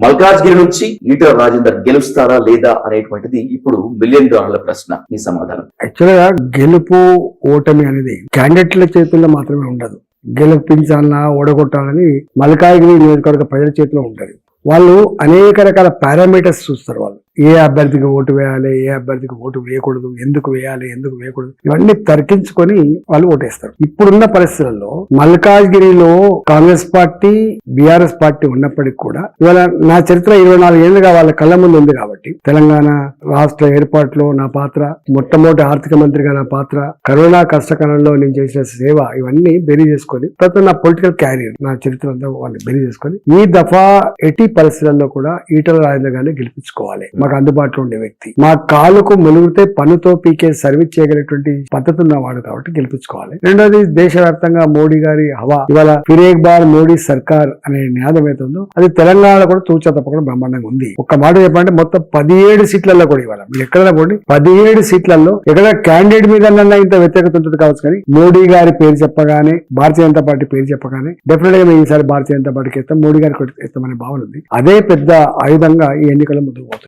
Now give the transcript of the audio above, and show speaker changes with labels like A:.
A: మల్కాజ్గిరి నుంచి ఈటల రాజేందర్ గెలుస్తారా లేదా అనేటువంటిది ఇప్పుడు $1 మిలియన్ ప్రశ్న. మీ సమాధానం?
B: యాక్చువల్ గా గెలుపు ఓటమి అనేది క్యాండిడేట్ల చేతుల్లో మాత్రమే ఉండదు. గెలిపించాలన్నా ఓడగొట్టాలని మల్కాజ్గిరి నియోజకవర్గ ప్రజల చేతిలో ఉంటది. వాళ్ళు అనేక రకాల పారామీటర్స్ చూస్తారు. వాళ్ళు ఏ అభ్యర్థికి ఓటు వేయాలి, ఏ అభ్యర్థికి ఓటు వేయకూడదు, ఎందుకు వేయాలి, ఎందుకు వేయకూడదు, ఇవన్నీ తర్కించుకొని వాళ్ళు ఓటేస్తారు. ఇప్పుడున్న పరిస్థితుల్లో మల్కాజ్గిరిలో కాంగ్రెస్ పార్టీ, బీఆర్ఎస్ పార్టీ ఉన్నప్పటికీ కూడా ఇవాళ నా చరిత్ర 24 ఏళ్లుగా వాళ్ళ కళ్ళ ముందు ఉంది కాబట్టి తెలంగాణ రాష్ట్ర ఏర్పాటులో నా పాత్ర, మొట్టమొదటి ఆర్థిక మంత్రిగా నా పాత్ర, కరోనా కష్టకాలంలో నేను చేసిన సేవ, ఇవన్నీ బెరీ చేసుకొని ప్రతి నా పొలిటికల్ క్యారియర్, నా చరిత్ర అంతా వాళ్ళు బెరీ చేసుకొని ఈ దఫా ఎట్టి పరిస్థితుల్లో కూడా ఈటల రాజేందర్ గారిని గెలిపించుకోవాలి. మాకు అందుబాటులో ఉండే వ్యక్తి, మా కాలుకు ములుగుతే పన్నుతో పీకే సర్వీస్ చేయగలిగినటువంటి పద్ధతి ఉన్నవాడు కాబట్టి గెలిపించుకోవాలి. రెండోది, దేశవ్యాప్తంగా మోడీ గారి హవా, ఇవాళ ఫిర్ ఏక్ బార్ మోడీ సర్కార్ అనే నినాదం ఏతుందో అది తెలంగాణ కూడా తూచా తప్పకుండా బ్రహ్మాండంగా ఉంది. ఒక్క మాట చెప్పాలంటే మొత్తం 17 సీట్లలో కూడా ఇవాళ మీరు ఎక్కడైనా పోండి 17 సీట్లలో ఎక్కడ క్యాండిడేట్ మీద ఇంత వ్యతిరేకత ఉంటుంది కావచ్చు, కానీ మోడీ గారి పేరు చెప్పగానే, భారతీయ జనతా పార్టీ పేరు చెప్పగానే డెఫినెట్ గా మేము ఈసారి భారతీయ జనతా పార్టీకి ఎత్తాం, మోడీ గారికి ఎత్తామనే భావన ఉంది. అదే పెద్ద ఆయుధంగా ఈ ఎన్నికల ముందుకు పోతుంది.